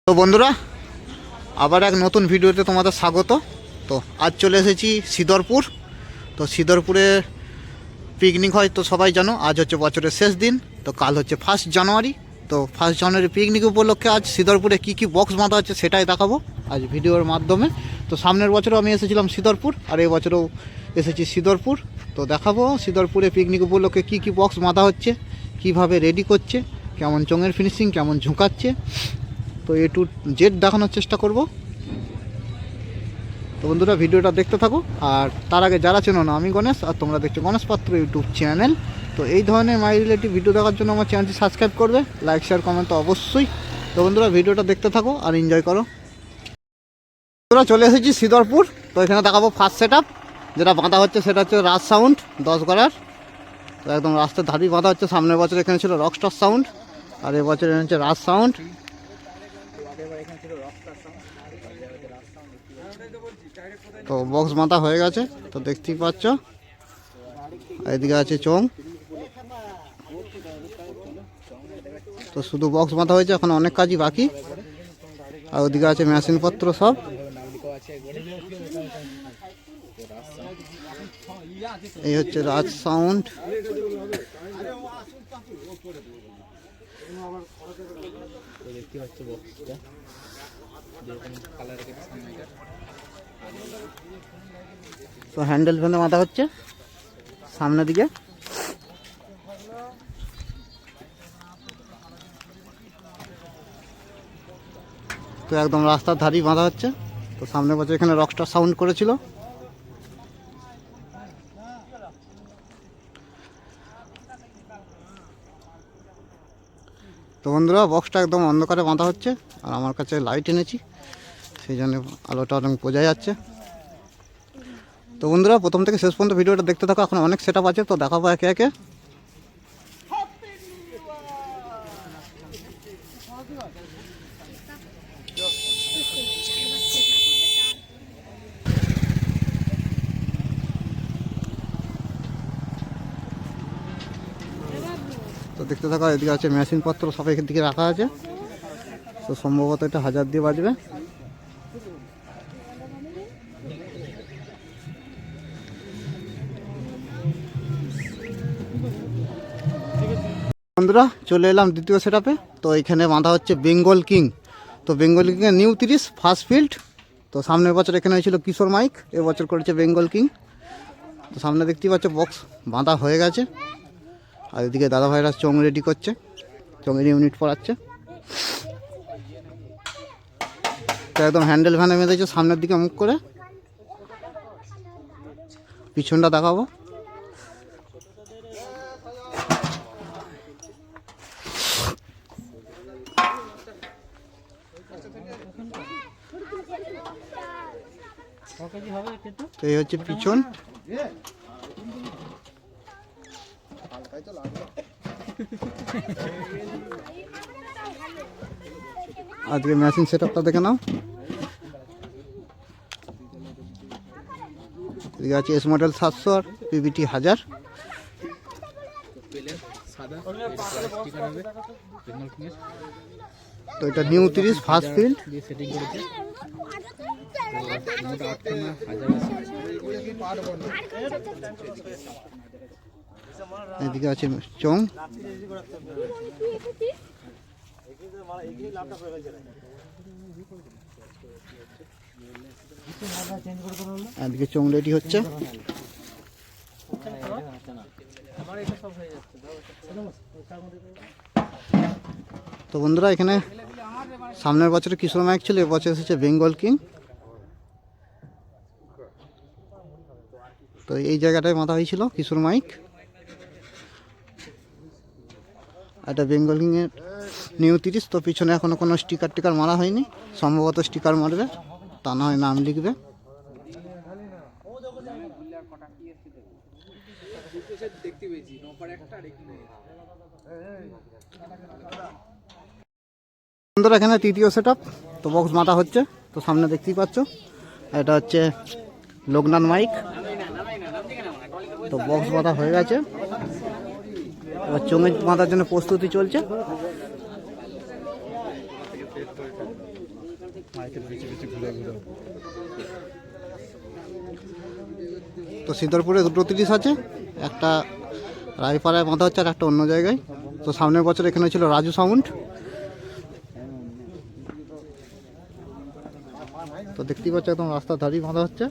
তো বন্ধুরা, আবার এক নতুন ভিডিওতে তোমাদের স্বাগত। তো আজ চলে এসেছি সিদরপুর। তো সিদরপুরে পিকনিক হয় তো সবাই জানো, আজ হচ্ছে বছরের শেষ দিন। তো কাল হচ্ছে 1 জানুয়ারি। তো 1 জানুয়ারি পিকনিক উপলক্ষে আজ সিদরপুরে কী কী বক্স বাঁধা হচ্ছে সেটাই দেখাবো আজ ভিডিওর মাধ্যমে। তো সামনের বছরও আমি এসেছিলাম সিদরপুর, আর এই বছরও এসেছি সিদরপুর। তো দেখাবো সিদরপুরে পিকনিক উপলক্ষে কী কী বক্স বাঁধা হচ্ছে, কীভাবে রেডি করছে, কেমন চোঙের ফিনিশিং, কেমন ঝুঁকাচ্ছে। তো A to Z দেখানোর চেষ্টা করব। তো বন্ধুরা, ভিডিওটা দেখতে থাকো। আর তার আগে যারা চেনো না, আমি গণেশ, আর তোমরা দেখছো গণেশ পাত্র ইউটিউব চ্যানেল। তো এই ধরনের মাই রিলেটিভ ভিডিও দেখার জন্য আমার চ্যানেলটি সাবস্ক্রাইব করবে, লাইক শেয়ার কমেন্ট তো অবশ্যই। তো বন্ধুরা, ভিডিওটা দেখতে থাকো আর এনজয় করো। বন্ধুরা, চলে এসেছি সিদরপুর। তো এখানে দেখাবো ফার্স্ট সেট আপ যেটা বাঁধা হচ্ছে, সেটা হচ্ছে রাজ সাউন্ড 10 গড়ার। তো একদম রাস্তার ধারেই বাঁধা হচ্ছে। সামনের বছর এখানে ছিল রকস্টার সাউন্ড, আর এবছর এখানে হচ্ছে রাজ সাউন্ড। তো বক্স বাঁধা হয়ে গেছে, তো দেখতেই পাচ্ছ। এদিকে আছে চোং। তো শুধু বক্স বাঁধা হয়েছে, এখন অনেক কাজই বাকি। আর ওদিকে আছে মেশিনপত্র সব। এই হচ্ছে রাজ সাউন্ড। তো হ্যান্ডেল ফ্যানে বাঁধা হচ্ছে সামনের দিকে। তো একদম রাস্তার ধারেই বাঁধা হচ্ছে। তো সামনের বছর এখানে রকস্টার সাউন্ড করেছিল। তো বন্ধুরা, বক্সটা একদম অন্ধকারে বাঁধা হচ্ছে, আর আমার কাছে লাইট এনেছি, সেই জন্য আলোটা অনেক বোঝা যাচ্ছে। তো বন্ধুরা, প্রথম থেকে শেষ পর্যন্ত ভিডিওটা দেখতে থাকো। এখন অনেক সেট আপ আছে, তো দেখাবো একে একে। তো দেখতে থাকো। এদিকে আছে মেশিনপত্র সব এখান দিকে রাখা আছে। তো সম্ভবত এটা 1000 দিয়ে বাজবে। বন্ধুরা, চলে এলাম দ্বিতীয় সেট আপে। তো এখানে বাঁধা হচ্ছে বেঙ্গল কিং। তো বেঙ্গল কিংয়ের নিউ 30 ফার্স্ট ফিল্ড। তো সামনের বছর এখানে হয়েছিল কিশোর মাইক, এবছর করেছে বেঙ্গল কিং। তো সামনে দেখতেই পাচ্ছ বক্স বাঁধা হয়ে গেছে। আর এদিকে দাদা ভাইরা চোং রেডি করছে, চোঙের ইউনিট পড়াচ্ছে। তো একদম হ্যান্ডেল ভ্যানে বেঁধেছে সামনের দিকে মুখ করে। পিছনটা দেখাবো। তো এই হচ্ছে পিছন। আজকে মেশিন সেট আপটা দেখে নাও। এদিকে আছে এস মডেল 700 আর পিভিটি 1000। তো এটা নিউ 30 ফার্স্ট ফিল্ড। এদিকে আছে চোং। এদিকে চোং রেডি হচ্ছে। তো বন্ধুরা, এখানে সামনের বছরে কিশোর মাইক ছিল, এবছর এসেছে বেঙ্গল কিং। তো এই জায়গাটায় বাঁধা হয়েছিল কিশোর মাইক। এটা বেঙ্গল কিংয়ের নিউ 30। তো পিছনে এখনো কোনো স্টিকার টিকার মারা হয়নি, সম্ভবত স্টিকার মারবে, তা না হয় নাম লিখবে। বন্ধুরা, এখানে তৃতীয় সেট আপ। তো বক্স বাঁধা হচ্ছে। তো সামনে দেখতেই পাচ্ছ, এটা হচ্ছে লোকনাথ মাইক। তো বক্স বাঁধা হয়ে গেছে, এবার চোঙে বাঁধার জন্য প্রস্তুতি চলছে। তো সিদ্ধরপুরে দুটো 30 আছে, একটা রায়পাড়ায় বাঁধা হচ্ছে আর একটা অন্য জায়গায়। তো সামনের বছর এখানে ছিল রাজু সাউন্ড। তো দেখতেই পাচ্ছ একদম রাস্তার ধারেই বাঁধা হচ্ছে।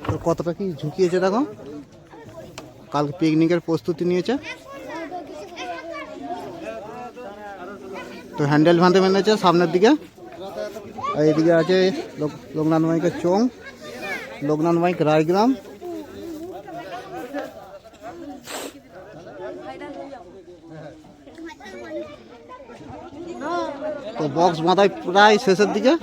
তো কতটা কি ঝুঁকিয়েছে দেখো, কাল পিকনিকের প্রস্তুতি নিয়েছে। তো হ্যান্ডেল বাঁধে মেনেছে সামনের দিকে, আর এইদিকে আছে লোকনাথ মাইকের চোং, লোকনাথ মাইক রায়গ্রাম। তো বক্স বাঁধায় প্রায় শেষের দিকে।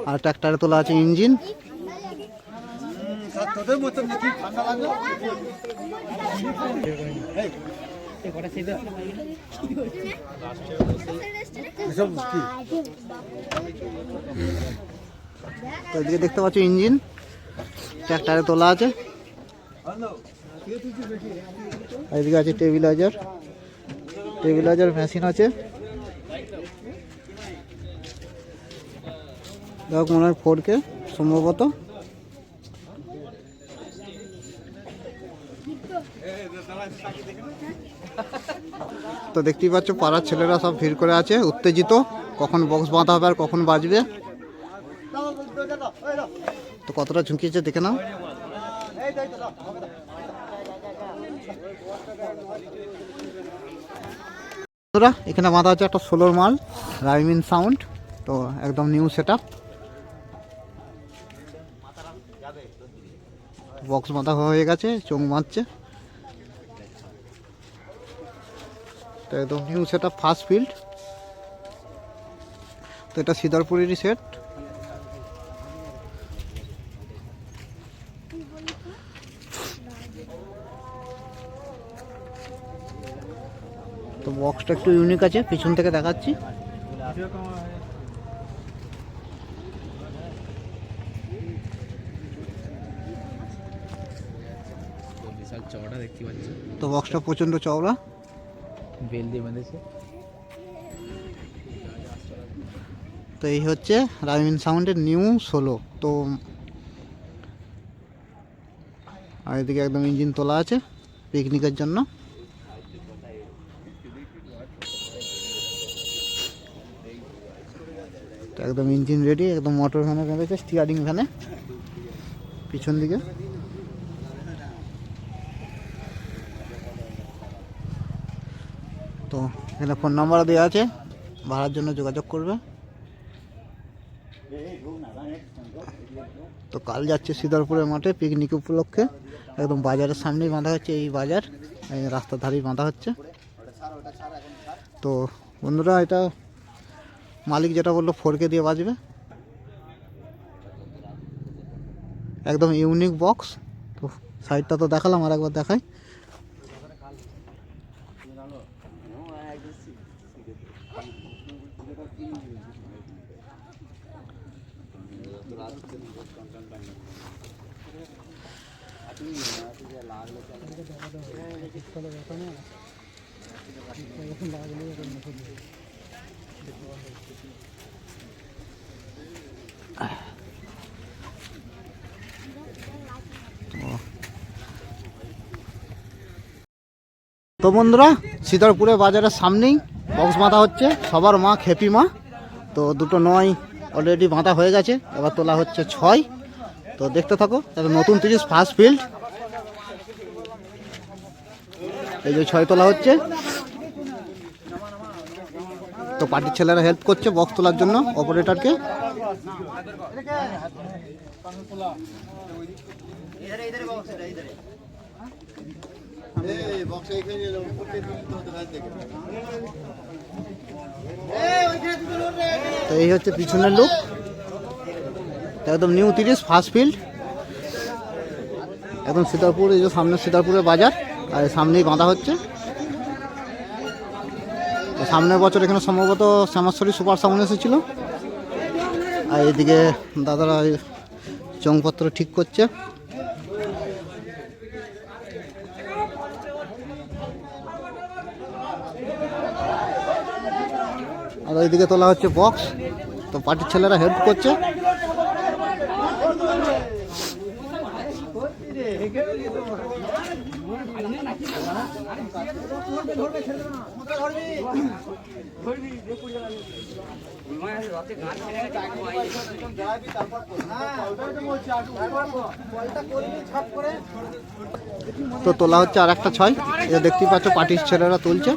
আর ট্রাক্টরে তোলা আছে ইঞ্জিন। তো এদিকে দেখতে পাচ্ছ ইঞ্জিন ট্রাক্টরে তোলা আছে। এদিকে আছে টেবিলাইজার মেশিন আছে। দেখো মনে হয় 4K সম্ভবত। তো দেখতেই পাচ্ছ পাড়ার ছেলেরা সব ভিড় করে আছে উত্তেজিত, কখন বক্স বাঁধা হবে আর কখন বাজবে। তো কতটা ঝুঁকিয়েছে দেখে নাও। এখানে বাঁধা আছে একটা 16 মাল রাইমিন সাউন্ড। তো একদম নিউ সেট আপ, বক্স বাঁধা হয়ে গেছে, চোখ বাঁধছে। তো একদম new set up, first field. তো এটা সিদারপুরেরই সেট। তো বক্সটা একটু ইউনিক আছে, পিছন থেকে দেখাচ্ছি। চওড়া দেখতে পাচ্ছি। তো বক্সটা প্রচন্ড চওড়া, বেল দিয়ে বেঁধেছে। তো এই হচ্ছে রাইমিন সাউন্ডের নিউ 16। তো আর এদিকে একদম ইঞ্জিন তোলা আছে পিকনিকের জন্য। তো একদম ইঞ্জিন রেডি, একদম মোটর ভ্যানে বেঁধেছে, স্টিয়ারিং ভ্যানে পিছন দিকে। তো এখানে ফোন নাম্বার দেওয়া আছে, ভাড়ার জন্য যোগাযোগ করবে। তো কাল যাচ্ছে সিদারপুরের মাঠে পিকনিক উপলক্ষে, একদম বাজারের সামনেই বাঁধা হচ্ছে। এই বাজার এই রাস্তার ধারেই বাঁধা হচ্ছে। তো বন্ধুরা, এটা মালিক যেটা বললো 4K দিয়ে বাজবে, একদম ইউনিক বক্স। তো সাইডটা তো দেখালাম, আর একবার দেখাই। তো বন্ধুরা, সিদারপুরে বাজারের সামনেই বক্স বাঁধা হচ্ছে, সবার মা খেপি মা। তো দুটো 9 অলরেডি বাঁধা হয়ে গেছে, এবার তোলা হচ্ছে 6। তো দেখতে থাকো। তাহলে নতুন 30 ফার্স্ট ফিল্ড, এই যে 6 তোলা হচ্ছে। তো পার্টির ছেলেরা হেল্প করছে বক্স তোলার জন্য অপারেটরকে। তো এই হচ্ছে পিছনের লুক, একদম নিউ 30 ফার্স্ট ফিল্ড, একদম সিতারপুর। এই যে সামনে সিতারপুরের বাজার, আর সামনেই বাঁধা হচ্ছে। তো সামনের বছর এখানে সম্ভবত শ্যামাশ্বরী সুপার সাউন্ড এসেছিল। আর এদিকে দাদারা চংপত্র ঠিক করছে। আর ওইদিকে তোলা হচ্ছে বক্স, তো পার্টির ছেলেরা হেল্প করছে। তো তোলা হচ্ছে আর একটা ছয়, এটা দেখতেই পাচ্ছ পার্টির ছেলেরা তুলছে।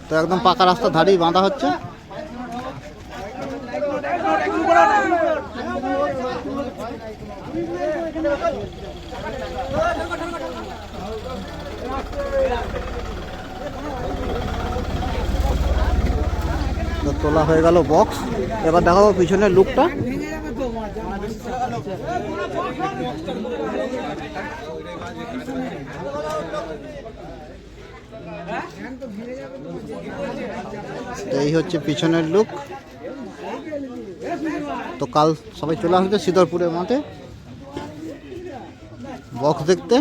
তো একদম পাকা রাস্তা ধারেই বাঁধা হচ্ছে। তো তোলা হয়ে গেল বক্স, এবার দেখাবো পিছনের লুকটা। তো এই হচ্ছে পিছনের লুক। তো কাল সবাই চলে আসবে সিদরপুরের মাঠে বক্স দেখতে।